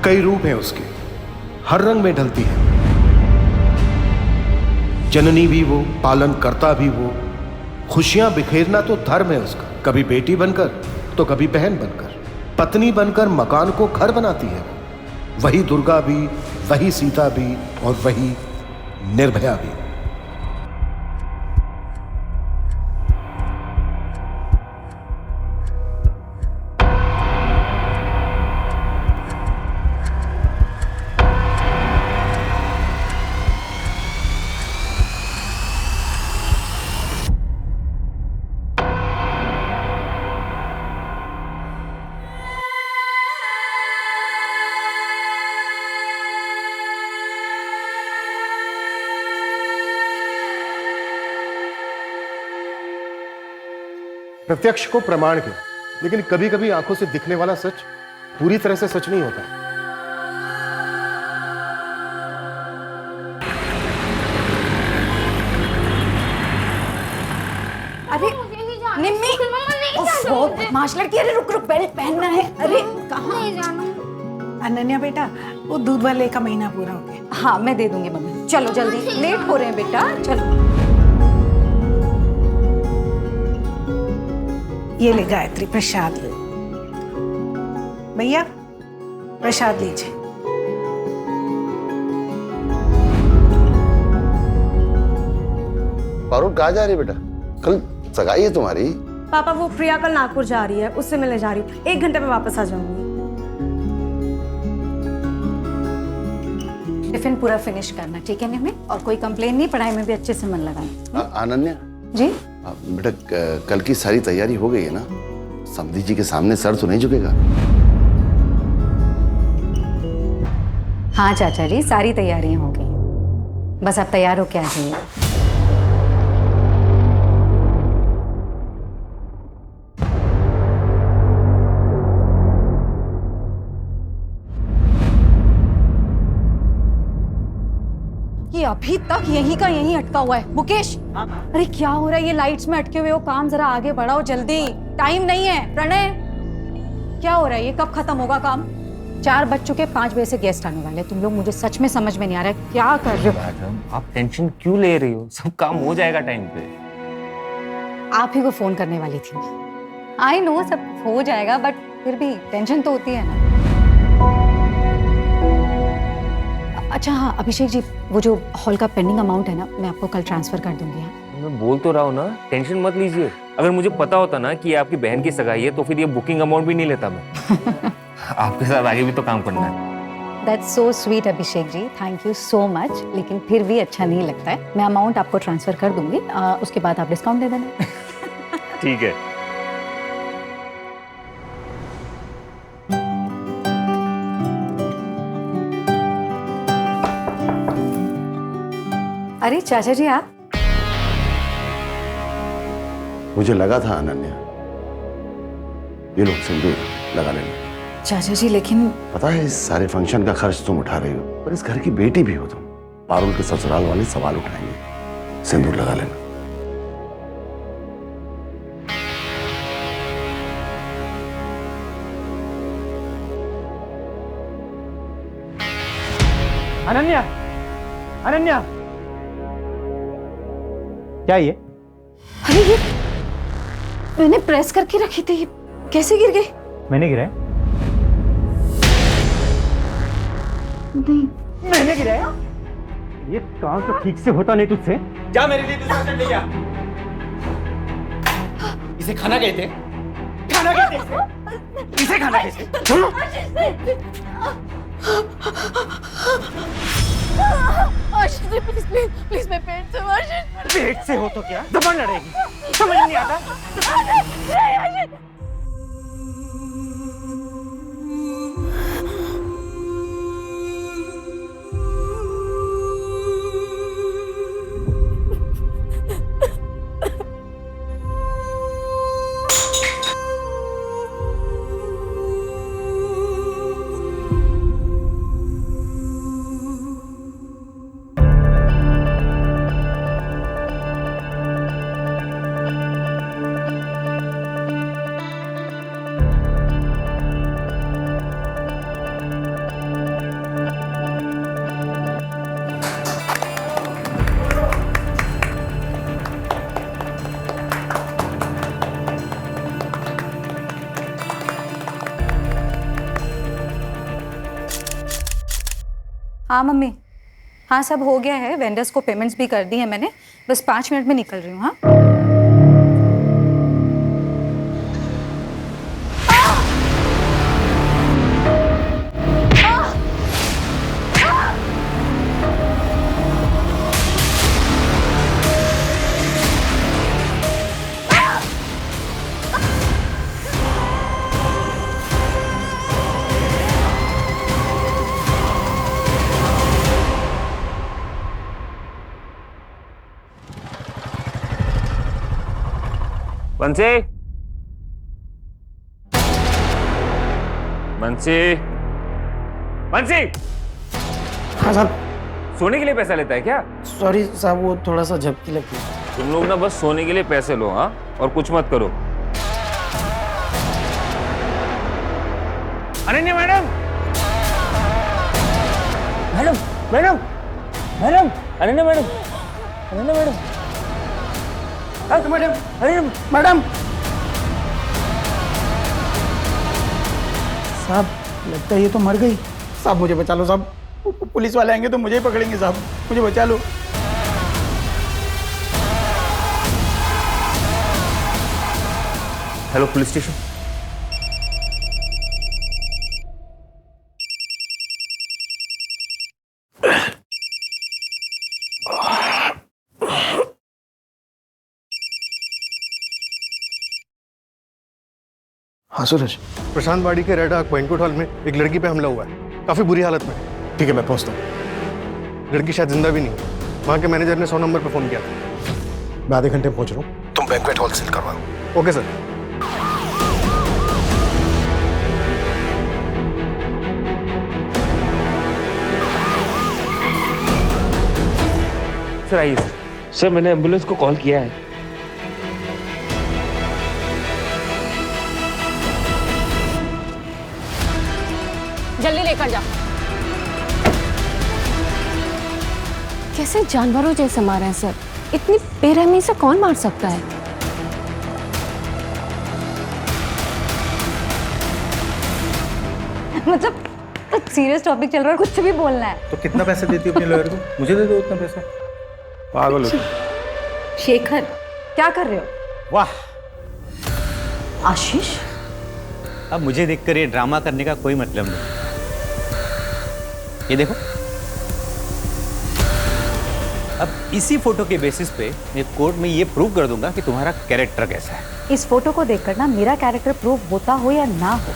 कई रूप हैं उसके, हर रंग में ढलती है। जननी भी वो, पालन करता भी वो, खुशियां बिखेरना तो धर्म है उसका। कभी बेटी बनकर तो कभी बहन बनकर, पत्नी बनकर मकान को घर बनाती है। वही दुर्गा भी, वही सीता भी और वही निर्भया भी। प्रत्यक्ष को प्रमाण किया, लेकिन कभी कभी आंखों से दिखने वाला सच पूरी तरह से सच नहीं होता। अरे निम्मी, ओफो बदमाश लड़की, अरे रुक रुक, बेल्ट पहनना है। अरे कहाँ नहीं जानू। अनन्या बेटा, वो दूध वाले का महीना पूरा हो गया। हाँ मैं दे दूंगी मम्मी, चलो जल्दी, लेट हो रहे हैं बेटा, चलो। ये ले गायत्री, प्रसाद ले। भैया प्रसाद लीजिए। पारुल कहाँ जा रही है बेटा? कल सगाई है तुम्हारी। पापा वो प्रिया कल नागपुर जा रही है, उससे मिलने जा रही हूँ। 1 घंटे में वापस आ जाऊंगी। टिफिन पूरा फिनिश करना, ठीक है निम्मी? और कोई कंप्लेन नहीं, पढ़ाई में भी अच्छे से मन लगाना। अनन्या जी बेटा, कल की सारी तैयारी हो गई है ना? समधी जी के सामने सर तो नहीं झुकेगा? हाँ चाचा जी, सारी तैयारियां हो गई, बस आप तैयार हो के आ जाइए। ये अभी तक यहीं का यहीं अटका हुआ है। मुकेश, अरे क्या हो रहा है? ये लाइट्स में अटके हुए हो, काम जरा आगे बढ़ाओ जल्दी, टाइम नहीं है। प्रणय, क्या हो रहा है? ये कब खत्म होगा काम? 4 बज चुके, 5 बजे से गेस्ट आने वाले। तुम लोग, मुझे सच में समझ में नहीं आ रहा है क्या कर रहे हो। मैडम आप टेंशन क्यों ले रही हो? सब काम हो जाएगा टाइम पे। आप ही को फोन करने वाली थी। आई नो सब हो जाएगा, बट फिर भी टेंशन तो होती है ना। अच्छा हाँ अभिषेक जी, वो जो हॉल का पेंडिंग अमाउंट है ना, मैं आपको कल ट्रांसफर कर दूंगी। हाँ मैं बोल तो रहा हूँ ना, टेंशन मत लीजिए। अगर मुझे पता होता ना कि ये आपकी बहन की सगाई है तो फिर ये बुकिंग अमाउंट भी नहीं लेता मैं। आपके साथ आगे भी तो काम करना है। That's so sweet Abhishek ji, thank you so much. लेकिन फिर भी अच्छा नहीं लगता है। मैं अमाउंट आपको ट्रांसफर कर दूंगी, उसके बाद आप डिस्काउंट दे देना। ठीक है। अरे चाचा जी आप? मुझे लगा था अनन्या, ये लोग सिंदूर लगा लेना। चाचा जी लेकिन पता है इस सारे फंक्शन का खर्च तुम उठा रही हो, पर इस घर की बेटी भी हो तुम। पारुल के ससुराल वाले सवाल उठाएंगे। सिंदूर लगा लेना। अनन्या, अनन्या, क्या ये? अरे ये मैंने प्रेस करके रखी थी, ये कैसे गिर गई? मैंने गिराया? नहीं। मैंने गिराया? ये काम तो ठीक से होता नहीं तुझसे। जा मेरे लिए दूसरा सेट ले जा। इसे खाना गए थे? खाना गए थे इसे? इसे खाना गए थे? Ashish ji please please please, मैं पेट से हूँ। आशीष पेट से हो तो क्या जबान लड़ेगी? समझ नहीं आता। आशीष हाँ मम्मी, हाँ सब हो गया है, वेंडर्स को पेमेंट्स भी कर दी है मैंने, बस 5 मिनट में निकल रही हूँ। हाँ बंसी, बंसी, बंसी, हाँ साहब। सोने के लिए पैसा लेता है क्या? सॉरी साहब, वो थोड़ा सा झपकी लगती है। तुम लोग ना बस सोने के लिए पैसे लो, हाँ, और कुछ मत करो। Ananya madam, madam, madam, madam, Ananya madam, Ananya madam, madam, अरे मैडम साहब, लगता है ये तो मर गई। साहब मुझे बचा लो साहब, पुलिस वाले आएंगे तो मुझे ही पकड़ेंगे साहब, मुझे बचा लो। Hello police station. हाँ सूरज, प्रशांत वाड़ी के रेड आर्क बैंक्वेट हॉल में एक लड़की पे हमला हुआ है, काफी बुरी हालत में। ठीक है, मैं पहुंचता हूँ। लड़की शायद जिंदा भी नहीं है। वहाँ के मैनेजर ने 100 नंबर पे फोन किया था। मैं आधे घंटे में पहुंच रहा हूँ, तुम बैंक्वेट हॉल सील करवाओ। Okay sir. सर आइए सर। सर मैंने एम्बुलेंस को कॉल किया है। जल्दी लेकर जा। कैसे जानवरों जैसे मारे हैं सर? इतनी बेरहमी से कौन मार सकता है? मतलब सीरियस टॉपिक चल रहा है, कुछ भी बोलना है। तो कितना पैसे देती हो अपने लॉयर को? मुझे दे दो उतना पैसा। पागल हो तुम। शेखर, क्या कर रहे हो? वाह, आशीष, अब मुझे देखकर ये ड्रामा करने का कोई मतलब नहीं। ये देखो, अब इसी फोटो के बेसिस पे मैं कोर्ट में ये प्रूव कर दूंगा कि तुम्हारा कैरेक्टर कैसा है। इस फोटो को देखकर ना मेरा कैरेक्टर प्रूव होता हो या ना हो,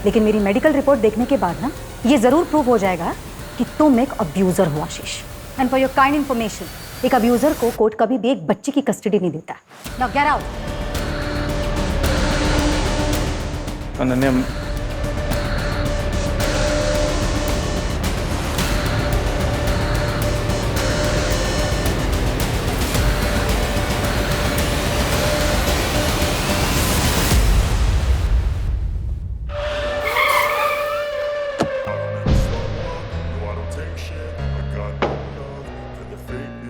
लेकिन मेरी मेडिकल रिपोर्ट देखने के बाद ना ये जरूर प्रूव हो जाएगा कि तुम एक अब्यूजर हो Ashish. And for your kind information, एक अब्यूजर को कोर्ट कभी भी एक बच्चे की कस्टडी नहीं देता। Now get out. अनन्या,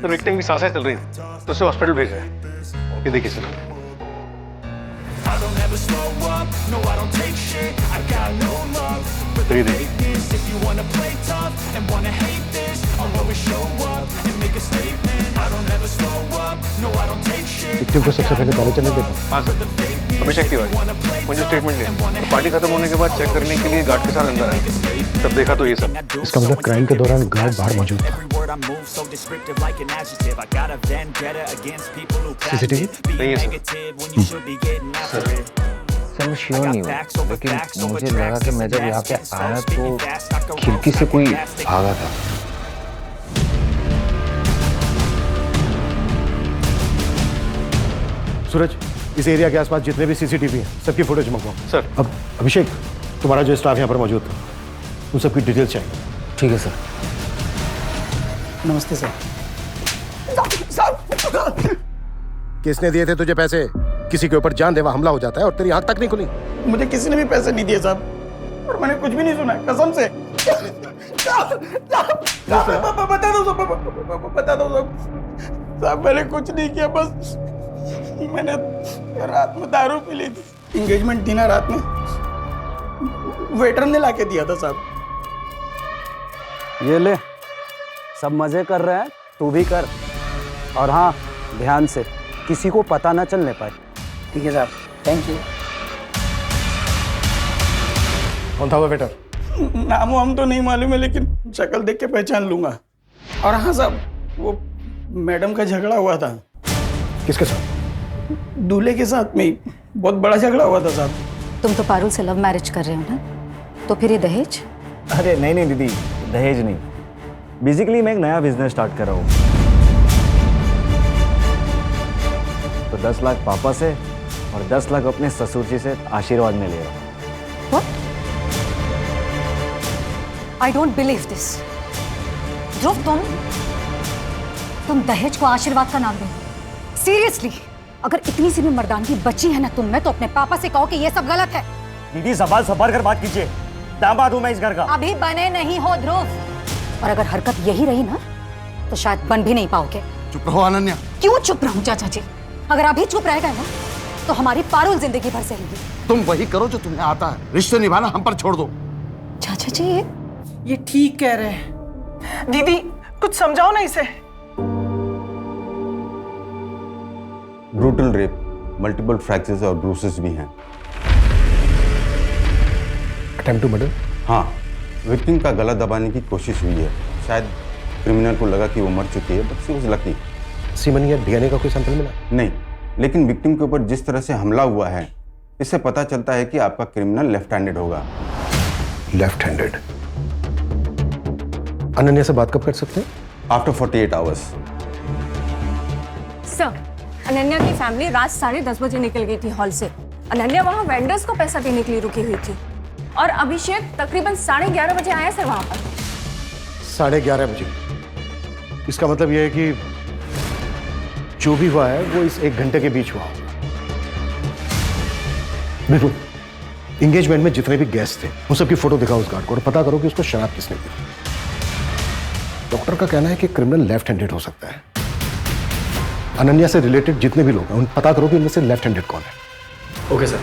तो विक्टिम की सांसें चल रही थी, तो उसे हॉस्पिटल भेजा है। ये देखिए सर। ये देखिए। विक्टिम को सबसे पहले कॉलेज चलने देता। हाँ सर, अभिषेक तिवारी। मुझे स्टेटमेंट लिया, तो पार्टी खत्म होने के बाद चेक करने के लिए गार्ड के साथ अंदर आया, तब देखा तो ये सब। इसका मतलब क्राइम के दौरान गार्ड बाहर मौजूद था। सीसीटीवी नहीं है सर। सर मैं श्योर नहीं हूँ, लेकिन मुझे लगा कि मैं जब यहाँ पे आया तो खिड़की से कोई भागा था। सूरज, इस एरिया के आसपास जितने भी सीसीटीवी हैं, सबकी फुटेज मंगवाओ। सर। अब अभिषेक, तुम्हारा जो स्टाफ यहाँ पर मौजूद था, उन सबकी डिटेल्स चाहिए। ठीक है सर। नमस्ते सर। किसने दिए थे तुझे पैसे? किसी के ऊपर जानलेवा हमला हो जाता है और तेरी आंख तक नहीं खुली। मुझे किसी ने भी पैसे नहीं दिए साहब, और मैंने कुछ भी नहीं सुना, कसम से। बता दो साहब, मैंने कुछ नहीं किया, बस मैंने रात में दारू पी ली थी। एंगेजमेंट थी ना रात में, वेटर ने लाके दिया था साहब। ये ले, सब मजे कर रहे हैं, तू भी कर। और हाँ, ध्यान से, किसी को पता ना चलने पाए। ठीक है साहब, थैंक यू। कौन था वो वेटर? नाम हम तो नहीं मालूम है, लेकिन शक्ल देख के पहचान लूंगा। और हाँ साहब, वो मैडम का झगड़ा हुआ था। किसके साथ? दूल्हे के साथ में ही। बहुत बड़ा झगड़ा हुआ था साहब। तुम तो पारुल से लव मैरिज कर रहे हो ना, तो फिर ये दहेज? अरे नहीं नहीं दीदी, दहेज नहीं। बेसिकली मैं एक नया बिजनेस स्टार्ट कर रहा हूँ, तो 10 लाख पापा से और 10 लाख अपने ससुर जी से आशीर्वाद में ले रहा हूँ। What? I don't believe this. ध्रुव, तुम दहेज को आशीर्वाद का नाम दे? सीरियसली? अगर इतनी सी भी मर्दानगी बची है ना तुम में, तो अपने पापा से कहो कि ये सब गलत है। दीदी ज़बान संभाल कर बात कीजिए, दामाद हूं मैं इस घर का। अभी बने नहीं हो ध्रुव, और अगर हरकत यही रही ना तो शायद बन भी नहीं पाओगे। चुप रहो अनन्या। क्यों चुप रहूं चाचा जी? अगर अभी चुप रह गए ना तो हमारी पारुल जिंदगी भर सहेगी। तुम वही करो जो तुम्हें आता है, रिश्ते निभाना हम पर छोड़ दो। चाचा जी ये ठीक कह रहे हैं। दीदी कुछ समझाओ ना इसे। ब्रूटल रेप, मल्टीपल फ्रैक्चर्स और ब्रूसेस भी हैं। Attempt to murder? हाँ, विक्टिम का गला दबाने की कोशिश हुई है। शायद क्रिमिनल को लगा कि वो मर चुकी है, but she was lucky. Semen या डीएनए का कोई सैंपल मिला? नहीं, लेकिन विक्टिम के ऊपर जिस तरह से हमला हुआ है, इससे पता चलता है कि आपका क्रिमिनल लेफ्ट हैंडेड होगा। Left handed? अनन्या से बात कब कर सकते हैं? After 48 hours. सर, अनन्या की फैमिली रात 10:30 बजे निकल गई थी हॉल से। अनन्या वहाँ वेंडर्स को पैसा देने के लिए रुकी हुई थी, और अभिषेक तकरीबन 11:30 बजे आया सर वहाँ पर। 11:30 बजे? इसका मतलब यह है कि जो भी हुआ है वो इस 1 घंटे के बीच हुआ होगा। बिल्कुल, एंगेजमेंट में जितने भी गेस्ट थे उन सबकी फोटो दिखाओ उस गार्ड को, और पता करो कि उसको शराब किसने दी। डॉक्टर का कहना है कि क्रिमिनल लेफ्ट हैंडेड हो सकता है। अनन्या से रिलेटेड जितने भी लोग हैं उन पता करो कि उनमें से लेफ्ट हैंडेड कौन है। Okay sir.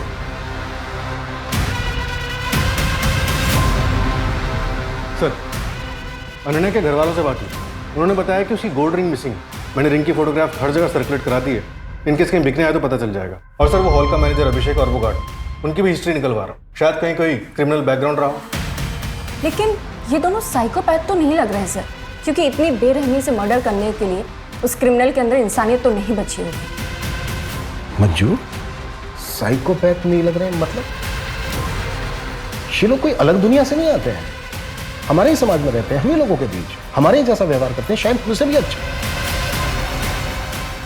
सर, अनन्या के घर वालों से बात की, उन्होंने बताया कि उसकी गोल्ड रिंग मिसिंग। मैंने रिंग की फोटोग्राफ हर जगह सर्कुलेट करा दी है, इनकेस कहीं बिकने आए तो पता चल जाएगा। और सर, वो हॉल का मैनेजर अभिषेक और वो गार्ड, उनकी भी हिस्ट्री निकलवा रहा हूँ, शायद कहीं कोई क्रिमिनल बैकग्राउंड रहा हो। लेकिन ये दोनों साइकोपैथ तो नहीं लग रहे हैं सर, क्योंकि इतनी बेरहमी से मर्डर करने के लिए उस क्रिमिनल के अंदर इंसानियत तो नहीं बची होगी। मंजू, साइकोपैथ नहीं लग रहे हैं मतलब? ये लोग कोई अलग दुनिया से नहीं आते हैं, हमारे ही समाज में रहते हैं, हम ही लोगों के बीच, हमारे ही जैसा व्यवहार करते हैं, शायद मुझसे भी अच्छा।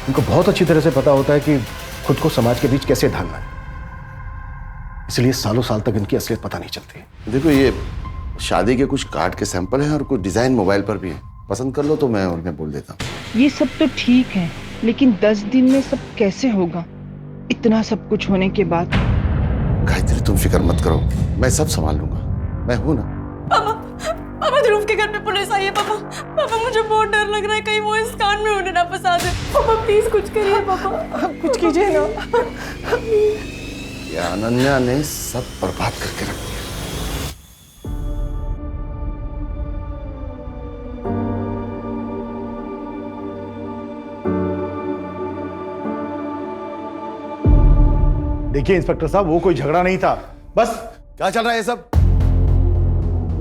इनको बहुत अच्छी तरह से पता होता है कि खुद को समाज के बीच कैसे ढालना है, इसलिए सालों साल तक इनकी असलियत पता नहीं चलती। देखो, ये शादी के कुछ कार्ड के सैंपल हैं और कुछ डिजाइन मोबाइल पर भी है, पसंद कर लो तो मैं उन्हें बोल देता हूँ। ये सब तो ठीक है, लेकिन 10 दिन में सब कैसे होगा? इतना सब कुछ होने के बाद। गायत्री, तुम फिक्र मत करो, मैं सब संभाल लूंगा, मैं हूं ना। पापा ध्रुव के घर पे पुलिस आई है। पापा मुझे बहुत डर लग रहा है, कहीं वो इस कांड में उन्हें ना फंसा दे। पापा प्लीज कुछ करिए पापा। कुछ कीजिए ना। ये अनन्या ने सब बर्बाद करके रख दिया। देखिए इंस्पेक्टर साहब, वो कोई झगड़ा नहीं था, बस। क्या चल रहा है ये सब?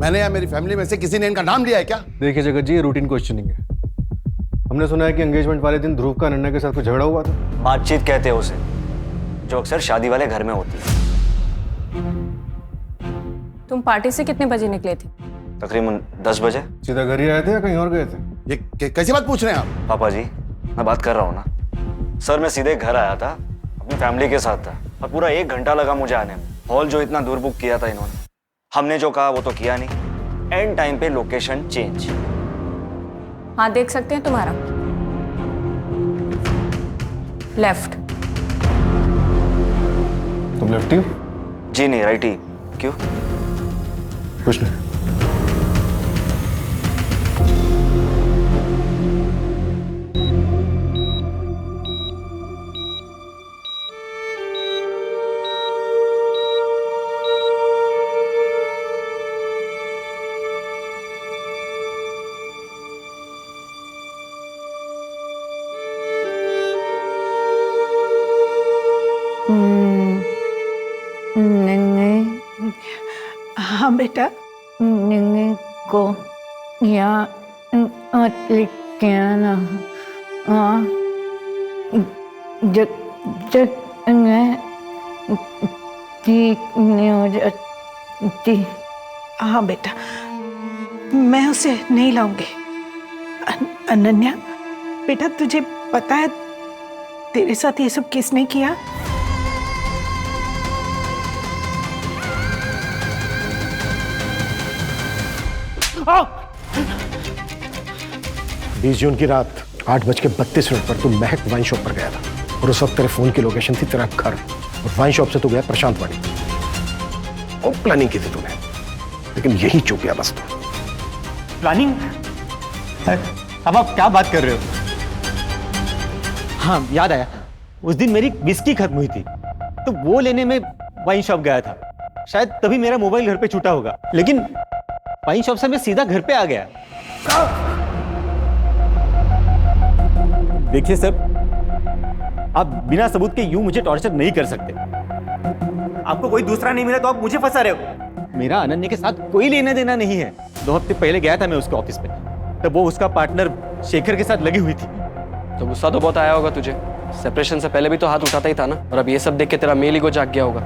मैंने या मेरी फैमिली में से किसी ने इनका नाम लिया है क्या? देखिए जगत जी, ये रूटीन क्वेश्चनिंग है। हमने सुना है कि एंगेजमेंट वाले दिन ध्रुव का अनन्या के साथ कुछ झगड़ा हुआ था। बातचीत कहते हैं उसे, जो अक्सर शादी वाले घर में होती है। तुम पार्टी से कितने बजे निकले थे? तकरीबन 10 बजे। सीधा घर ही आए थे या कहीं और गए थे? ये कैसी बात पूछ रहे हैं आप? पापा जी, मैं बात कर रहा हूँ ना सर। मैं सीधे घर आया था, अपनी फैमिली के साथ था, और पूरा 1 घंटा लगा मुझे आने में। हॉल जो इतना दूर बुक किया था इन्होंने, हमने जो कहा वो तो किया नहीं। एंड टाइम पे लोकेशन चेंज। हाँ देख सकते हैं तुम्हारा लेफ्ट। तुम लेफ्टी हो? जी नहीं, राइट ही। क्यों? कुछ नहीं। हाँ बेटा। निंगे को यहाँ लेके आना। हाँ जब जब मैं ठीक नहीं हो जाती। हाँ बेटा, मैं उसे नहीं लाऊंगी। अनन्या बेटा, तुझे पता है तेरे साथ ये सब किसने किया? बीस जून की रात 8:32 पर तू महक वाइन शॉप पर गया था, और उस वक्त तेरे फोन की लोकेशन थी तेरा घर, और वाइन शॉप से तू गया प्रशांत वाड़ी। और प्लानिंग की थी तूने, लेकिन यही चूक गया बस तू। प्लानिंग? अब आप क्या बात कर रहे हो? हाँ याद आया, उस दिन मेरी विस्की खत्म हुई थी, तो वो लेने में वाइन शॉप गया था। शायद तभी मेरा मोबाइल घर पे छूटा होगा, लेकिन वाइन शॉप से मैं सीधा घर पे आ गया। देखिए सर, आप बिना सबूत के यूं मुझे टॉर्चर नहीं कर सकते। आपको कोई दूसरा नहीं मिला तो आप मुझे फंसा रहे हो। मेरा अनन्या के साथ कोई लेना देना नहीं है। 2 हफ्ते पहले गया था मैं उसके ऑफिस पे, तब वो उसका पार्टनर शेखर के साथ लगी हुई थी। तो गुस्सा तो बहुत आया होगा तुझे। सेपरेशन से पहले भी तो हाथ उठाता ही था ना, और अब ये सब देख के तेरा मेल ईगो जाग गया होगा।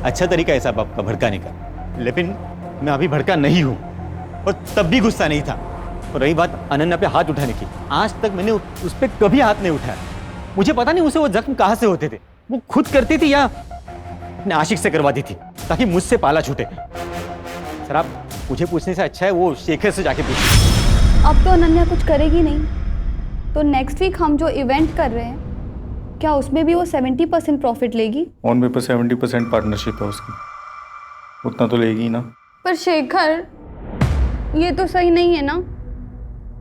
अच्छा तरीका है साहब आपका भड़काने का, लेकिन मैं अभी भड़का नहीं हूं, और तब भी गुस्सा नहीं था। और रही बात अनन्या पे हाथ उठाने की, आज तक मैंने उस पर कभी हाथ नहीं उठाया। मुझे पता नहीं उसे वो जख्म कहां से होते थे, वो खुद करती थी या अपने आशिक से करवाती थी ताकि मुझसे पाला छूटे। सर आप मुझे पूछने से अच्छा है वो शेखर से जाके पूछिए। अब तो अनन्या कुछ करेगी नहीं, तो नेक्स्ट वीक हम जो इवेंट कर रहे हैं, क्या उसमें भी वो 70% प्रॉफिट लेगी? ऑन पेपर 70% पार्टनरशिप है उसकी, उतना तो लेगी ना। पर शेखर, ये तो सही नहीं है ना।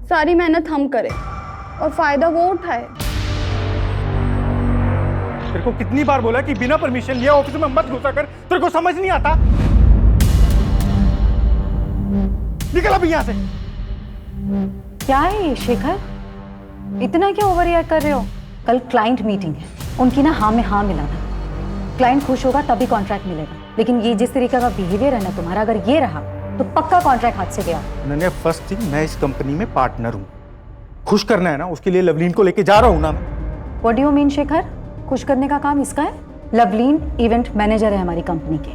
सारी मेहनत हम करें और फायदा वो उठाए। तेरे को कितनी बार बोला कि बिना परमिशन लिए ऑफिस में मत घुसा कर, तेरे को समझ नहीं आता? निकल अभी यहाँ से। क्या है ये शेखर, इतना क्या ओवर रिएक्ट कर रहे हो? कल क्लाइंट मीटिंग है, उनकी ना हाँ में हाँ मिलाना। क्लाइंट खुश होगा तभी कॉन्ट्रैक्ट मिलेगा, लेकिन ये जिस तरीके का बिहेवियर है ना तुम्हारा, अगर ये रहा तो पक्का कॉन्ट्रैक्ट हाथ से गया। अनन्या, फर्स्ट थिंग, मैं इस कंपनी में पार्टनर हूँ। खुश करना है ना, उसके लिए लवलीन को लेके जा रहा हूँ ना। What do you mean Shekhar? खुश करने का काम इसका है? लवलीन इवेंट मैनेजर है हमारी कंपनी के,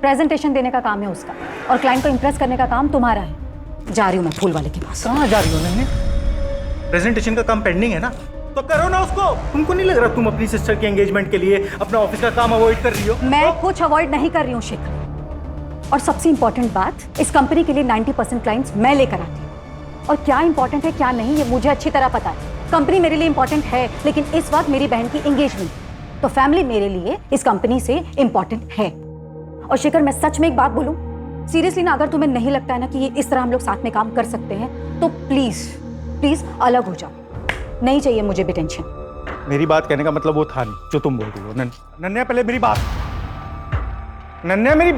प्रेजेंटेशन देने का काम है उसका, और क्लाइंट को इंप्रेस करने का काम तुम्हारा है। जा रही हूँ मैं फूल वाले के पास। कहाँ जा रही हो अनन्या? प्रेजेंटेशन का काम पेंडिंग है ना, तो करो ना उसको। तुमको नहीं लग रहा तुम अपनी सिस्टर के एंगेजमेंट के लिए अपना ऑफिस का काम अवॉइड कर रही हो? मैं कुछ अवॉइड नहीं कर रही हूँ शेखर, और सबसे इंपॉर्टेंट बात, इस कंपनी के लिए 90% क्लाइंट्स मैं लेकर आती हूँ, और क्या इंपॉर्टेंट है क्या नहीं ये मुझे अच्छी तरह पता है। कंपनी मेरे लिए इंपॉर्टेंट है, लेकिन इस वक्त मेरी बहन की एंगेजमेंट, तो फैमिली मेरे लिए इस कंपनी से इंपॉर्टेंट है। और शेखर, मैं सच में एक बात बोलूं, सीरियसली ना, अगर तुम्हें नहीं लगता है ना कि ये इस तरह हम लोग साथ में काम कर सकते हैं, तो प्लीज प्लीज अलग हो जाओ। नहीं चाहिए मुझे भी टेंशन। मेरी बात कहने का मतलब वो था नहीं जो तुम बोल रही हो। नन्या, पहले मेरी बात। नन्या, मेरी।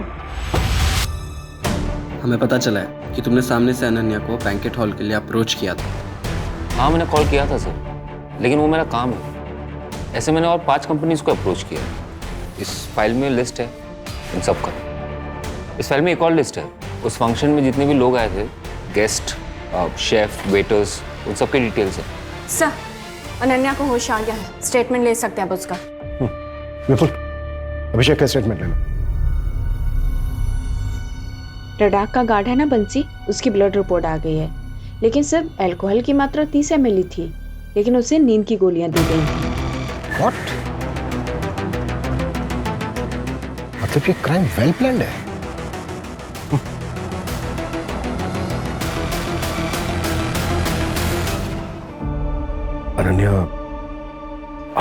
हमें पता चला है कि तुमने सामने से अनन्या को बैंकेट हॉल के लिए अप्रोच किया था। हाँ मैंने कॉल किया था सर, लेकिन वो मेरा काम है। ऐसे मैंने और 5 कंपनीज को अप्रोच किया। इस फाइल में लिस्ट है इन सब का। इस फाइल में एक और लिस्ट है, उस फंक्शन में जितने भी लोग आए थे, गेस्ट, शेफ, वेटर्स, उन सब के डिटेल्स है। सर, अनन्या को होश आ गया है, स्टेटमेंट ले सकते हैं आप उसका। बिल्कुल, अभिषेक का स्टेटमेंट लेना। लद्दाख का गार्ड है ना बंसी, उसकी ब्लड रिपोर्ट आ गई है, लेकिन सर अल्कोहल की मात्रा 30 ml थी, लेकिन उसे नींद की गोलियां दी गई थी। What? मतलब ये क्राइम वेल प्लान्ड है। अनन्या,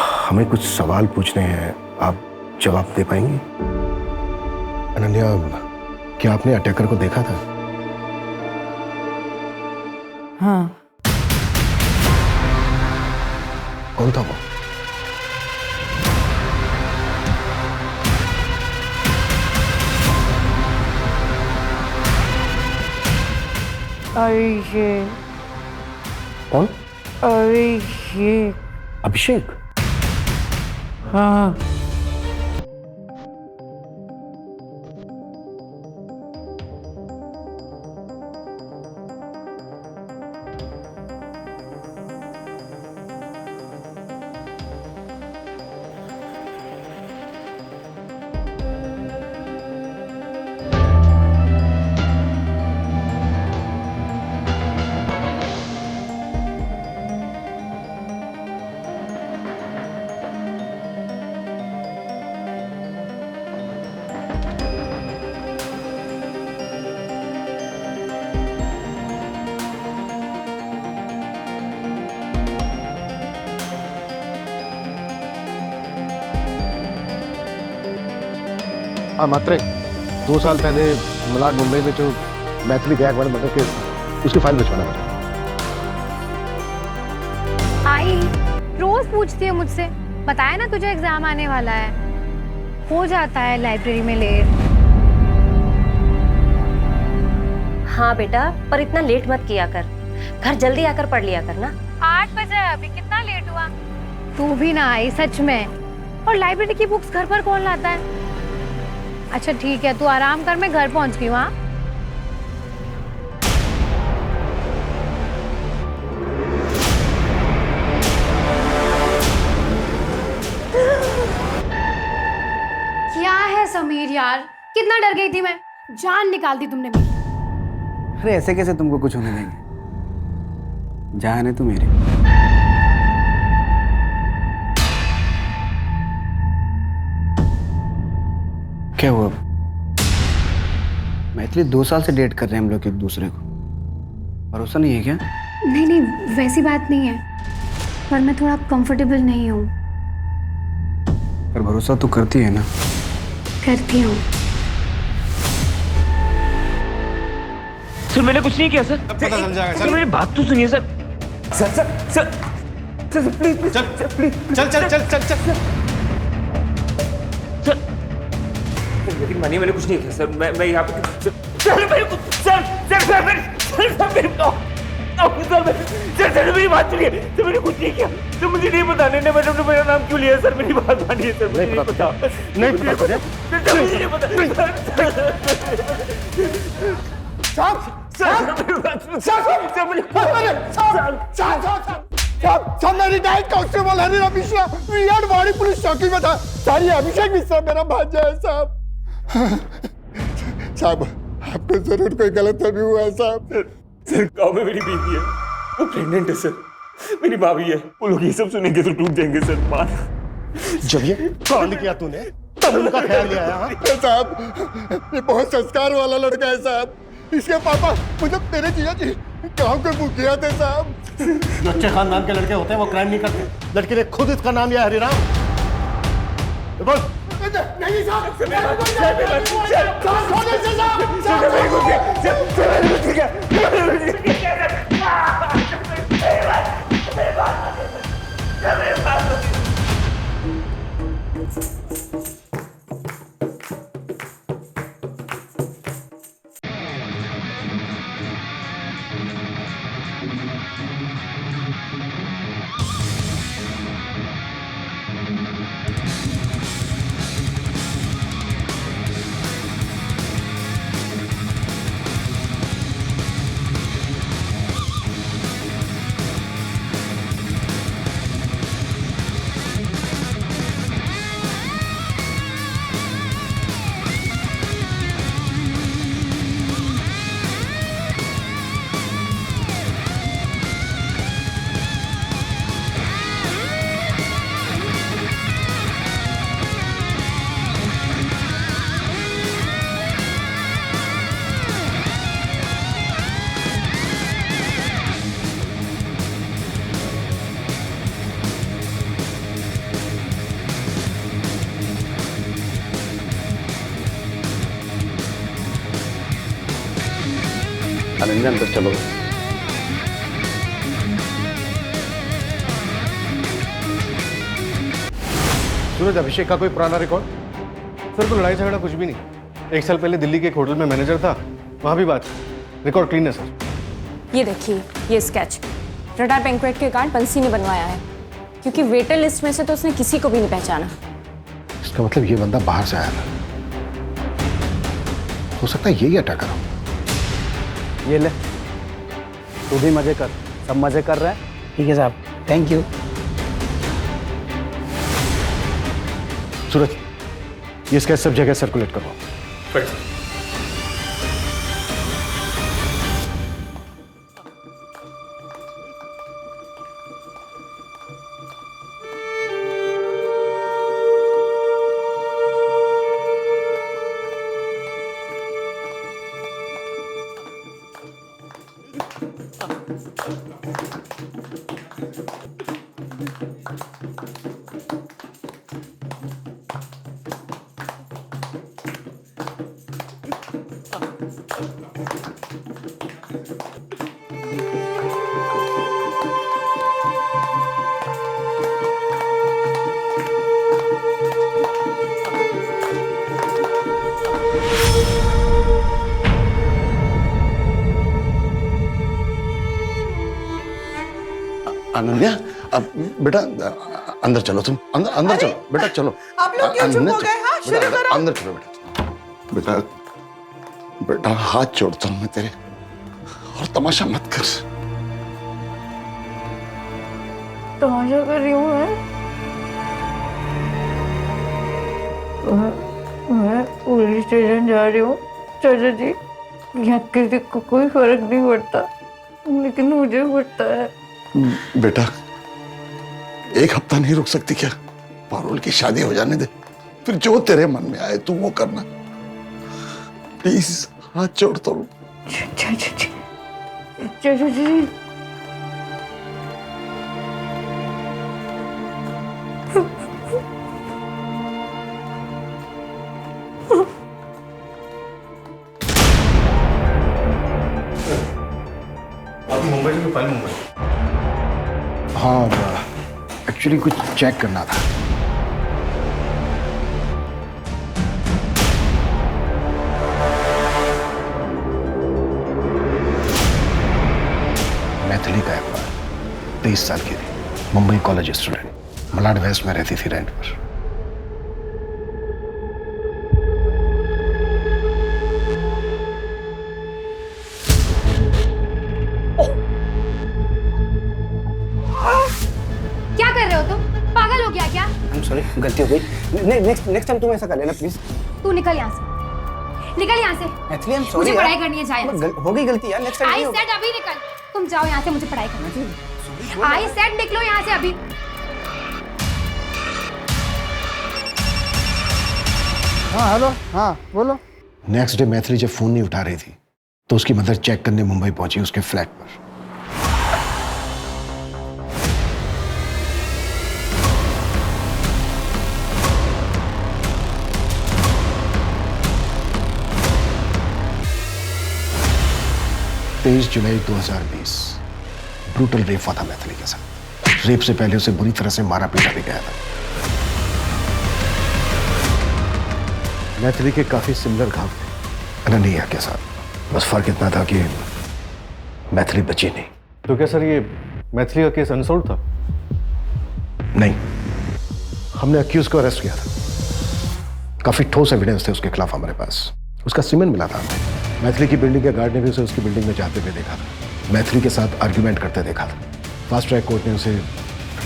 हमें कुछ सवाल पूछने हैं, आप जवाब दे पाएंगी? अनन्या, क्या आपने अटैकर को देखा था? हाँ। कौन था वो? अभिषेक। कौन? अभिषेक। अभिषेक? हाँ। हाँ मात्रे 2 साल पहले मलाड मुंबई में जो मैथिली गायकवाड़ मर्डर केस था उसकी फाइल भिजवाना मुझे। आई रोज पूछती है मुझसे, बताया ना तुझे एग्जाम आने वाला है, हो जाता है लाइब्रेरी में लेट। हाँ बेटा, पर इतना लेट मत किया कर, घर जल्दी आकर पढ़ लिया कर ना। 8 बजे अभी कितना लेट हुआ। तू भी ना आई सच में, और लाइब्रेरी की बुक्स घर पर कौन लाता है। अच्छा ठीक है, तू आराम कर, मैं घर पहुंच गई हूँ। हाँ क्या है समीर यार, कितना डर गई थी मैं, जान निकाल दी तुमने मेरी। अरे ऐसे कैसे तुमको कुछ होने देंगे, जान है तू मेरी। क्या हुआ? मैथिली 2 साल से डेट कर रहे हैं हम लोग एक दूसरे को, भरोसा नहीं है क्या? नहीं नहीं वैसी बात नहीं है, पर मैं थोड़ा कंफर्टेबल नहीं हूँ। पर भरोसा तो करती है ना? करती हूँ। सर मैंने कुछ नहीं किया सर। पता चल जाएगा सर मेरी बात तो सुनिए sir. Sir sir sir sir please चल प्लीज चल चल चल चल चल सर लेकिन मानिए मैंने कुछ नहीं किया सर। मैं यहाँ पे सर मेरे को सर सर सर सर मेरी बात सुनिए सर। मैंने कुछ नहीं किया सर, मुझे नहीं पता मैडम ने मेरा नाम क्यों लिया सर। मेरी बात मानिए सर, मुझे नहीं पता। नहीं पता मुझे नहीं पता। Retired constable Hariram Mishra retired body police चौकी में था। सारी अभिषेक मिश्रा मेरा भांजा है साहब। साहब आपको जरूर कोई गलतफहमी हुआ है साहब। सर गाँव में मेरी बीवी है, वो प्रेग्नेंट है सर, मेरी भाभी है। वो लोग ये सब सुनेंगे तो टूट जाएंगे सर। मान जब ये कांड किया तूने तब उनका ख्याल नहीं आया? हाँ साहब ये बहुत संस्कार वाला लड़का है साहब। इसके पापा मतलब मेरे जीजा जी गाँव के मुखिया थे साहब। जो अच्छे खानदान के लड़के होते हैं वो क्राइम नहीं करते। लड़के ने खुद इसका नाम लिया हरिराम। बोल नहीं साहब अनन्या अंदर चलो। सूरज अभिषेक का कोई पुराना रिकॉर्ड? सर कोई लड़ाई झगड़ा कुछ भी नहीं। 1 साल पहले दिल्ली के एक होटल में मैनेजर था, वहाँ भी बात। रिकॉर्ड क्लीन है सर। ये देखिए ये स्केच रडार बैंक्वेट के कार्ड बंसी ने बनवाया है, क्योंकि वेटर लिस्ट में से तो उसने किसी को भी नहीं पहचाना। इसका मतलब ये बंदा बाहर से आया था। हो सकता है यही अटैकर हो। ये ले, तू भी मजे कर, सब मजे कर रहे हैं। ठीक है साहब, थैंक यू। सूरज ये स्केच सब जगह सर्कुलेट करवाओ। अनन्या, अब बेटा अंदर चलो, तुम अंदर अंदर चलो बेटा, चलो। आप लोग क्यों चुप हो गए? हाँ, शुरू करो। अंदर चलो बेटा। बेटा बेटा हाथ जोड़ता हूं मैं तेरे, और तमाशा मत कर। तमाशा कर रही हूँ मैं पुलिस स्टेशन जा रही हूँ चाचा जी। यहाँ किसी को कोई फर्क नहीं पड़ता, लेकिन मुझे पड़ता है। बेटा एक हफ्ता नहीं रुक सकती क्या? पारुल की शादी हो जाने दे, फिर जो तेरे मन में आए तू वो करना। प्लीज हाथ जोड़ता हूँ। चाचा जी आपकी मुंबई से फाइल मुंबई। हाँ, एक्चुअली कुछ चेक करना था। मैथिली का एम्प्लॉय, 23 साल की थी, Mumbai college student, Malad west में रहती थी रेंट पर। क्या कर रहे हो तुम? पागल हो गया क्या? सॉरी, गलती हो गई। नेक्स्ट टाइम तुम ऐसा कर लेना प्लीज। तू निकल यहाँ से, निकल यहाँ से। मैथिली, I'm sorry मुझे पढ़ाई यार। करनी है, जाए। हो गई गलती यार, नेक्स्ट टाइम आई नहीं होगा। सेड अभी निकल। तुम जाओ यहाँ से, मुझे पढ़ाई करनी है। आई सेड निकलो यहाँ से अभी। हाँ हेलो, हाँ बोलो। नेक्स्ट डे मैथिली जब फोन नहीं उठा रही थी तो उसकी मदर चेक करने मुंबई पहुंची, उसके फ्लैट पर। तेईस जुलाई 2020 ब्रूटल रेप हुआ था मैथिली के साथ। रेप से पहले उसे बुरी तरह से मारा पीटा भी गया था। मैथिली के काफी सिमिलर घाव थे अनन्या के साथ, बस फर्क इतना था कि मैथिली बची नहीं। तो क्या सर ये मैथिली का केस अनसॉल्व था? नहीं, हमने अक्यूज को अरेस्ट किया था। काफी ठोस एविडेंस थे उसके खिलाफ हमारे पास। उसका सीमेन मिला था हमें। मैथिली की बिल्डिंग के गार्ड ने भी उसे उसकी बिल्डिंग में जाते हुए देखा था। मैथिली के साथ आर्ग्यूमेंट करते देखा था। फास्ट ट्रैक कोर्ट ने उसे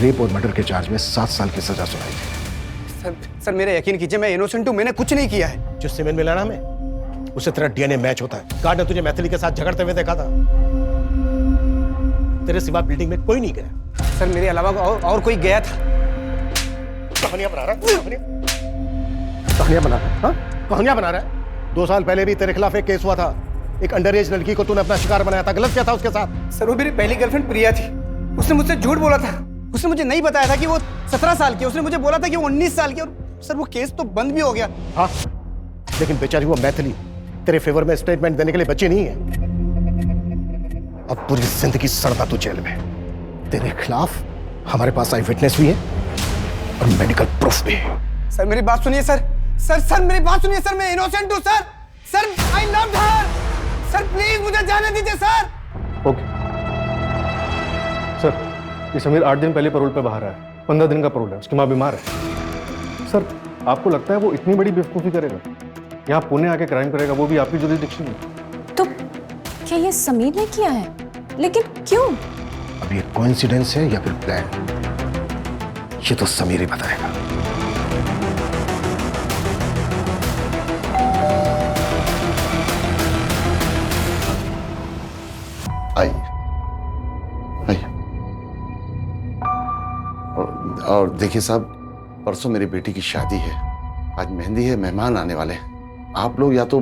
रेप और मर्डर के चार्ज में 7 साल की सजा सुनाई थी। सर मेरे यकीन कीजिए, मैं इनोसेंट हूँ, मैंने कुछ नहीं किया है। जो सीमेन मिला ना हमें, उससे तेरा डीएनए मैच होता है। गार्ड ने तुझे मैथिली के साथ झगड़ते हुए देखा था। तेरे सिवा बिल्डिंग में कोई नहीं गया। सर मेरे अलावा और कोई गया था। कहानियां बना रहा है, कहानियां बना रहा है, हाँ? कहानियां बना रहा है। 2 साल पहले भी तेरे खिलाफ एक केस हुआ था। एक अंडर एज लड़की को तूने अपना शिकार बनाया था। गलत क्या था उसके साथ? सर वो मेरी पहली गर्लफ्रेंड प्रिया थी। उसने मुझसे झूठ बोला था। उसने मुझे नहीं बताया था कि वो 17 साल की। उसने मुझे बोला था कि वो 19 साल की। और सर वो केस तो बंद भी हो गया। हाँ, लेकिन बेचारी वो मैथिली तेरे फेवर में स्टेटमेंट देने के लिए बची नहीं है। अब पूरी जिंदगी सड़ता तू जेल में। तेरे खिलाफ हमारे पास आई विटनेस भी है और मेडिकल प्रूफ भी है। सर मेरी बात सुनिए सर। सर मेरी बात सुनिए सर, मैं इनोसेंट हूँ sir. Sir I loved her. Sir please मुझे जाने दीजिए सर। ओके सर, ये समीर 8 दिन पहले पैरोल पे बाहर आया। 15 दिन का पैरोल है, उसकी माँ बीमार है। सर आपको लगता है वो इतनी बड़ी बेवकूफ़ी करेगा? यहाँ पुणे आके क्राइम करेगा, वो भी आपकी जुरिडिक्शन में? तो क्या ये समीर ने किया है? लेकिन क्यों? अब ये कोइंसिडेंस है या फिर प्लान, ये तो समीर ही बताएगा। और देखिए साहब, परसों मेरी बेटी की शादी है। आज मेहंदी है, मेहमान आने वाले हैं। आप लोग या तो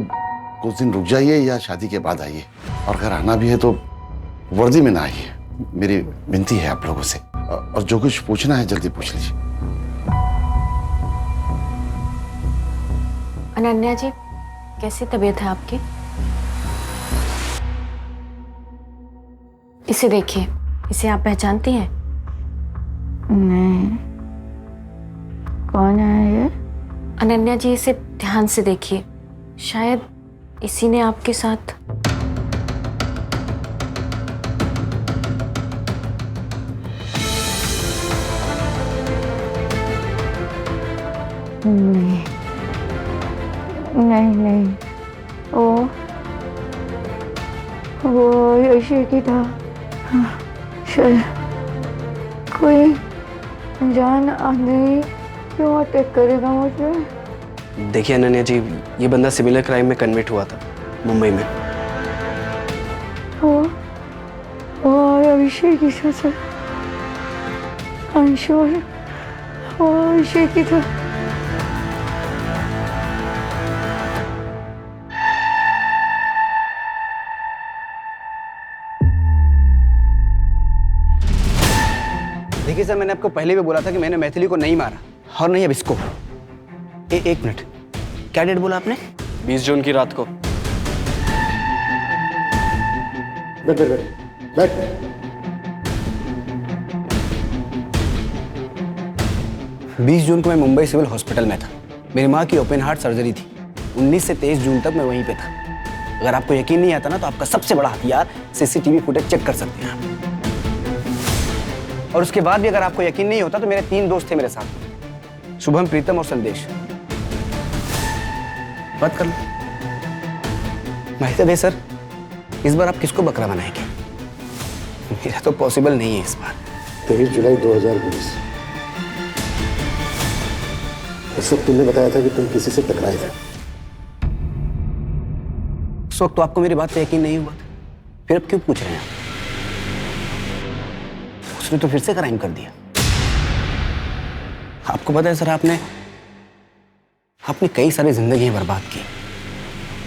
कुछ दिन रुक जाइए या शादी के बाद आइए, और अगर आना भी है तो वर्दी में ना आइए। मेरी विनती है आप लोगों से। और जो कुछ पूछना है जल्दी पूछ लीजिए। अनन्या जी, कैसी तबीयत है आपकी? इसे देखिए, इसे आप पहचानती हैं? नहीं, कौन है ये? अनन्या जी, इसे ध्यान से देखिए, शायद इसी ने आपके साथ। नहीं नहीं नहीं, वो यशी की था। शायद कोई अनजान आदमी क्यों अटैक करेगा मुझे। देखिए अनन्या जी, ये बंदा सिमिलर क्राइम में कन्विक्ट हुआ था मुंबई में। वो अभिषेक की था। I'm sure वो अभिषेक की था। देखिए सर, मैंने आपको पहले भी बोला था कि मैंने मैथिली को नहीं मारा, और नहीं अब इसको। एक मिनट, क्या डेट बोला आपने? 20 जून की रात को। बैठ बैठ बैठ बैठ। 20 जून को मैं मुंबई सिविल हॉस्पिटल में था। मेरी माँ की ओपन हार्ट सर्जरी थी। 19 से 23 जून तक मैं वहीं पे था। अगर आपको यकीन नहीं आता ना, तो आपका सबसे बड़ा हथियार सीसीटीवी फुटेज चेक कर सकते हैं आप। और उसके बाद भी अगर आपको यकीन नहीं होता, तो मेरे 3 दोस्त थे मेरे साथ, शुभम, प्रीतम और संदेश। बात कर लो। महताब सर, इस बार आप किसको बकरा बनाएंगे? मेरा तो पॉसिबल नहीं है इस बार। 23 जुलाई 2020। उस वक्त तुमने बताया था कि तुम किसी से टकराए थे। उस वक्त तो आपको मेरी बात पे यकीन नहीं हुआ, फिर अब क्यों पूछ रहे हैं? उसने तो फिर से क्राइम कर दिया। आपको पता है सर, आपने कई सारी जिंदगियां बर्बाद की।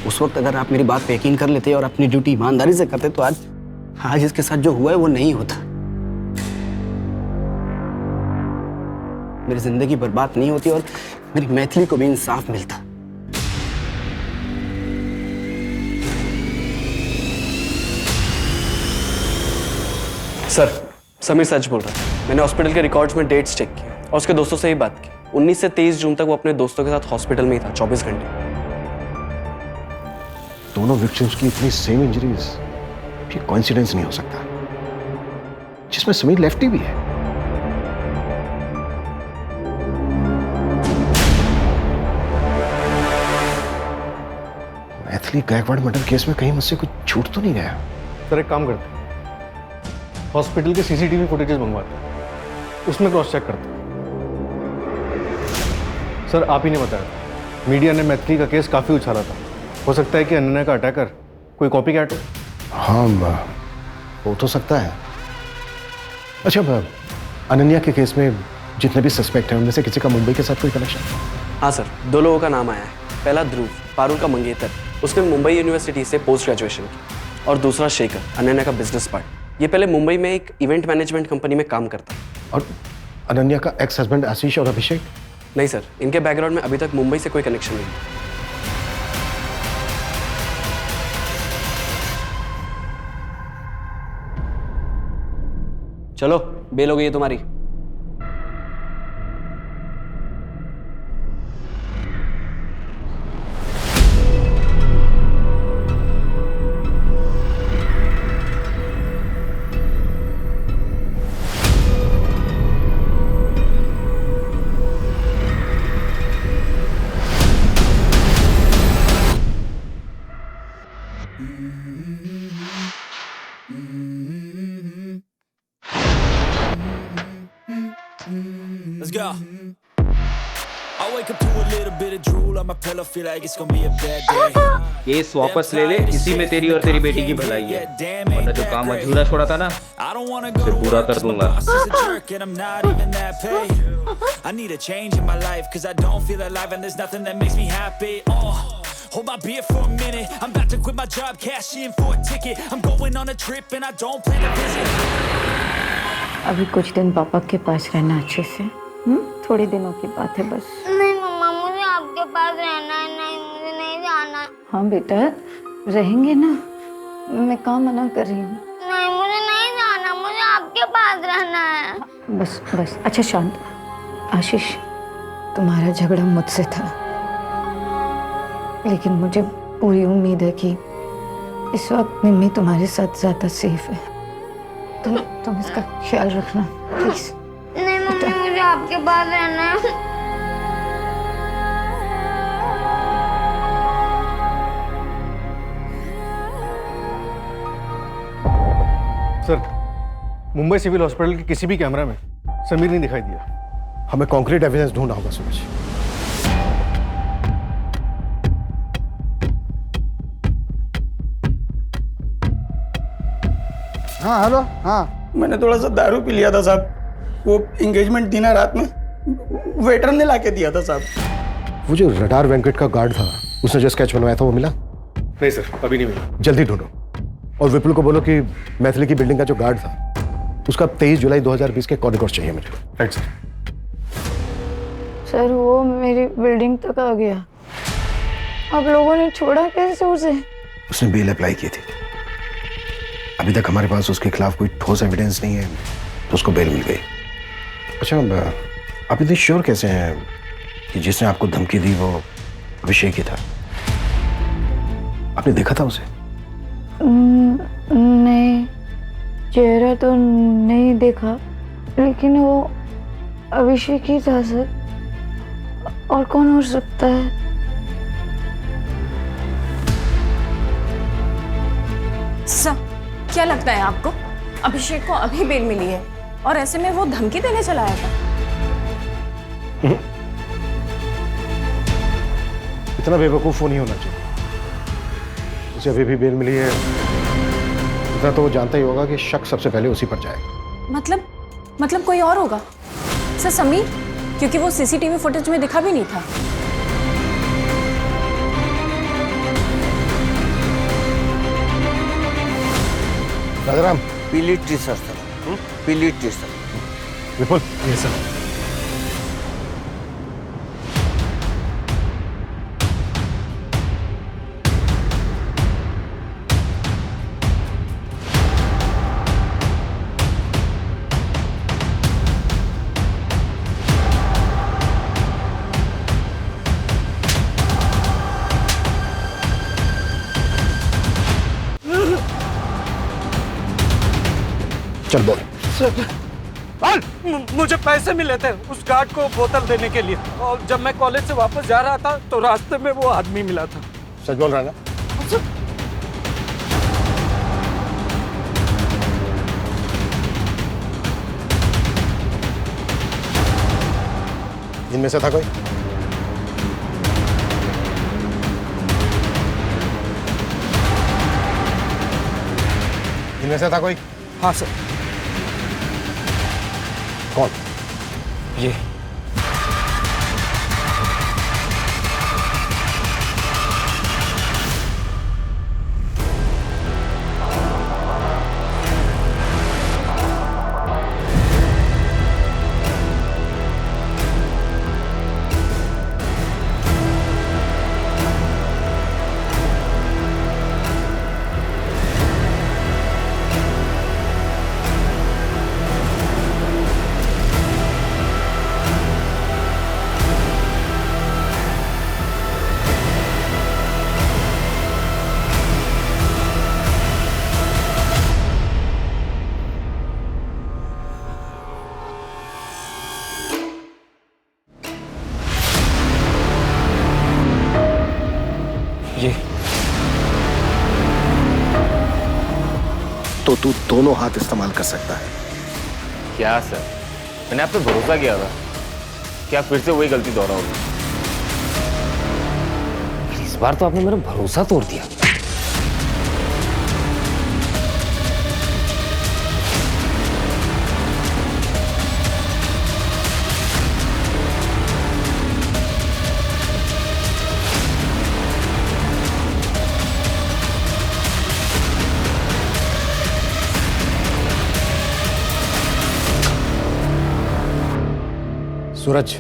उस वक्त अगर आप मेरी बात पे यकीन कर लेते और अपनी ड्यूटी ईमानदारी से करते, तो आज इसके साथ जो हुआ है वो नहीं होता। मेरी जिंदगी बर्बाद नहीं होती और मेरी मैथिली को भी इंसाफ मिलता। सर, समीर सच बोल रहा है। मैंने हॉस्पिटल के रिकॉर्ड्स में डेट्स चेक किए और उसके दोस्तों से ही बात की। 19 से 23 जून तक वो अपने दोस्तों के साथ हॉस्पिटल में ही था, 24 घंटे। दोनों विक्टिम्स की इतनी सेम इंजरीज, ये कोइंसिडेंस नहीं हो सकता, जिसमें समीर लेफ्टी भी है। मैथिली गायकवाड़ मर्डर केस में कहीं मुझसे कुछ छूट तो नहीं गया? सर एक काम करते हैं, हॉस्पिटल के सीसीटीवी फुटेजेस मंगवाते हैं, उसमें क्रॉस चेक करते हैं। सर आप ही ने बताया, मीडिया ने मैथिली का केस काफी उछाला था। हो सकता है कि अनन्या का अटैकर कोई कॉपी कैट हो। हाँ, हो तो सकता है। अच्छा, अनन्या के केस में जितने भी सस्पेक्ट हैं, उनमें से किसी का मुंबई के साथ कोई कनेक्शन? हाँ सर, 2 लोगों का नाम आया है। पहला ध्रुव, पारुल का मंगेतर, उसने मुंबई यूनिवर्सिटी से पोस्ट ग्रेजुएशन की। और दूसरा शेखर, अनन्या का बिजनेस पार्टनर। ये पहले मुंबई में एक इवेंट मैनेजमेंट कंपनी में काम करता। और अनन्या का एक्स हस्बैंड आशीष और अभिषेक? नहीं सर, इनके बैकग्राउंड में अभी तक मुंबई से कोई कनेक्शन नहीं। चलो, बेल हो गई है तुम्हारी। Let's go. I wake up to a little bit of drool on my pillow, feel like it's gonna be a bad day. Case वापस ले ले, इसी में तेरी और तेरी बेटी की भलाई है। वरना जो काम अधूरा छोड़ा था ना, उसे पूरा कर दूंगा। I need a change in my life, cause I don't feel alive and there's nothing that makes me happy. Hold my beer for a minute, I'm about to quit my job, cash in for a ticket. I'm going on a trip and I don't plan to visit. अभी कुछ दिन पापा के पास रहना अच्छे से, थोड़े दिनों की बात है बस। नहीं मम्मा, मुझे आपके पास रहना है। नहीं, मुझे नहीं जाना। हाँ बेटा, रहेंगे ना, मैं कहाँ मना कर रही हूँ। नहीं, मुझे नहीं जाना, मुझे आपके पास रहना है। बस बस, अच्छा शांत। आशीष, तुम्हारा झगड़ा मुझसे था, लेकिन मुझे पूरी उम्मीद है कि इस वक्त मिम्मी तुम्हारे साथ ज्यादा सेफ है। तुम इसका ख्याल रखना प्लीज। नहीं मम्मी, मुझे आपके पास रहना है। सर, मुंबई सिविल हॉस्पिटल के किसी भी कैमरा में समीर नहीं दिखाई दिया। हमें कॉन्क्रीट एविडेंस ढूंढना होगा सूरज। हाँ हेलो। हाँ, मैंने थोड़ा सा दारू पी लिया था साहब। वो एंगेजमेंट थी ना रात में, वेटर ने लाके दिया था साहब। वो जो रडार वेंकट का गार्ड था, उसने जो स्केच बनवाया था वो मिला? नहीं सर, अभी नहीं मिला। जल्दी ढूंढो और विपुल को बोलो कि मैथिली की बिल्डिंग का जो गार्ड था उसका 23 जुलाई 2020 के कॉर्डिनेट्स चाहिए मुझे। Right sir. सर वो मेरी बिल्डिंग तक आ गया। आप लोगों ने छोड़ा कैसे उसे? उसने बेल अप्लाई की थी। अभी तक हमारे पास उसके खिलाफ कोई ठोस एविडेंस नहीं है, तो उसको बेल मिल गई। अच्छा, आप इतने श्योर कैसे हैं कि जिसने आपको धमकी दी वो अभिषेक ही था? आपने देखा था उसे? नहीं, चेहरा तो नहीं देखा, लेकिन वो अभिषेक ही था सर। और कौन हो सकता है? सर, क्या लगता है आपको अभिषेक को अभी बेल मिली है और ऐसे में वो धमकी देने चला आया था? इतना बेवकूफ नहीं होना चाहिए। उसे अभी भी बेल मिली है, इतना तो वो जानता ही होगा कि शक सबसे पहले उसी पर जाएगा। मतलब कोई और होगा सर? समीर, क्योंकि वो सीसीटीवी फुटेज में दिखा भी नहीं था। राजाराम, पीली टी सर, पीली टी सर। विपुल। ये सर। चल बोल। मुझे पैसे मिले थे उस गार्ड को बोतल देने के लिए, और जब मैं कॉलेज से वापस जा रहा था तो रास्ते में वो आदमी मिला था। सच बोल रहा है ना? इनमें से था कोई? इनमें से था कोई? हाँ सर। कौन? ये तो तू दोनों हाथ इस्तेमाल कर सकता है। क्या सर, मैंने आप पे भरोसा किया था, क्या फिर से वही गलती दोहराओगे? इस बार तो आपने मेरा भरोसा तोड़ दिया। सूरज,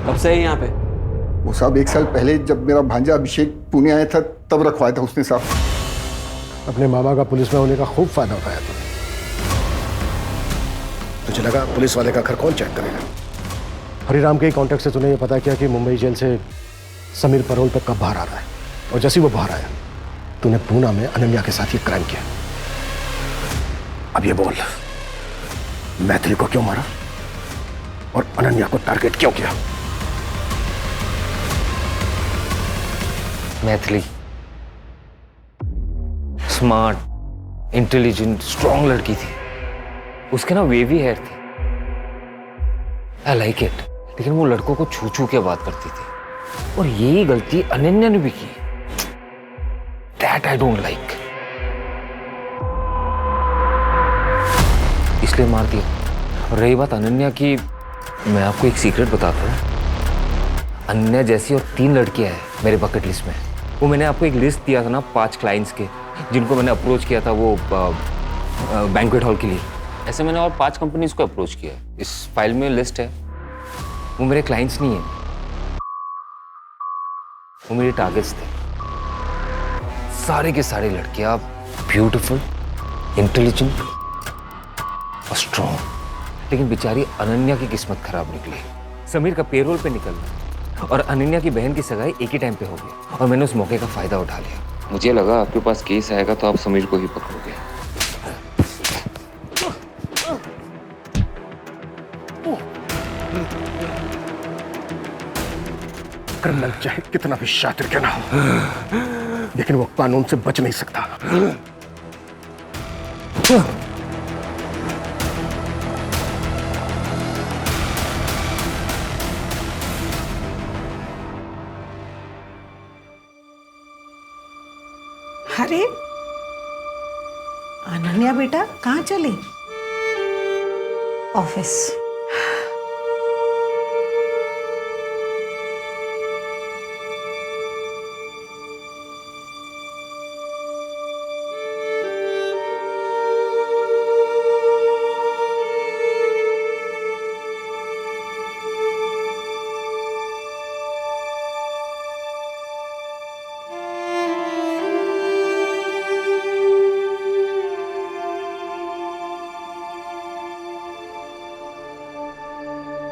कब से है यहाँ पे? वो साहब 1 साल पहले जब मेरा भांजा अभिषेक पुणे आया था तब रखवाया था उसने साहब। अपने मामा का पुलिस में होने का खूब फायदा उठाया था। तुझे लगा पुलिस वाले का घर कौन चेक करेगा? हरिराम के कॉन्टेक्ट से तूने ये पता किया कि मुंबई जेल से समीर परोल पे कब बाहर आ रहा है, और जैसे ही वो बाहर आया तूने पूना में अनन्या के साथ ये क्राइम किया। अब ये बोल, मैथिली को क्यों मारा? और अनन्या को टारगेट क्यों किया? मैथिली स्मार्ट, इंटेलिजेंट, स्ट्रॉन्ग लड़की थी। उसके ना वेवी हेयर थे। I like it. लेकिन वो लड़कों को छू छू के बात करती थी और यही गलती अनन्या ने भी की। दैट आई डोंट लाइक, इसलिए मार दिया। और रही बात अनन्या की, मैं आपको एक सीक्रेट बताता हूँ। अनन्या जैसी और 3 लड़कियां हैं मेरे बकेट लिस्ट में। वो मैंने आपको एक लिस्ट दिया था ना 5 क्लाइंट्स के, जिनको मैंने अप्रोच किया था वो बैंक्वेट हॉल के लिए। ऐसे मैंने और 5 कंपनीज को अप्रोच किया। इस फाइल में लिस्ट है। वो मेरे क्लाइंट्स नहीं है, वो मेरे टारगेट्स थे। सारे के सारे लड़कियां ब्यूटीफुल, इंटेलिजेंट और स्ट्रॉन्ग। लेकिन बेचारी अनन्या की किस्मत खराब निकली। समीर का पेरोल पे निकलना और अनन्या की बहन की सगाई एक ही टाइम पे हो गई और मैंने उस मौके का फायदा उठा लिया। मुझे लगा आपके पास केस आएगा तो आप समीर को ही पकड़ोगे। क्रिमिनल चाहे कितना भी शातिर क्यों ना हो, लेकिन वो कानून से बच नहीं सकता। अरे अनन्या बेटा कहाँ चली? Office.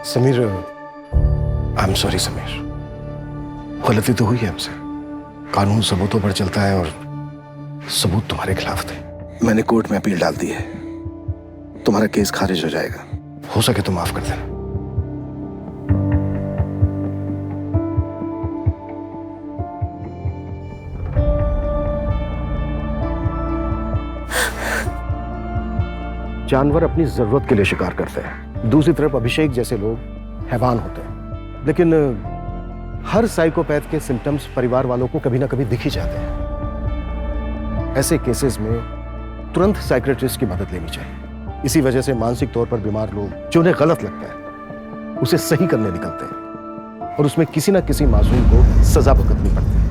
Sameer, I am sorry Sameer, गलती तो हुई है हमसे। कानून सबूतों पर चलता है और सबूत तुम्हारे खिलाफ थे। मैंने कोर्ट में अपील डाल दी है, तुम्हारा केस खारिज हो जाएगा। हो सके तो माफ कर देना। जानवर अपनी जरूरत के लिए शिकार करते हैं, दूसरी तरफ अभिषेक जैसे लोग हैवान होते हैं। लेकिन हर साइकोपैथ के सिम्टम्स परिवार वालों को कभी ना कभी दिख ही जाते हैं। ऐसे केसेस में तुरंत साइकियाट्रिस्ट की मदद लेनी चाहिए। इसी वजह से मानसिक तौर पर बीमार लोग जो उन्हें गलत लगता है उसे सही करने निकलते हैं और उसमें किसी ना किसी मासूम को सजा भुगतनी पड़ती है।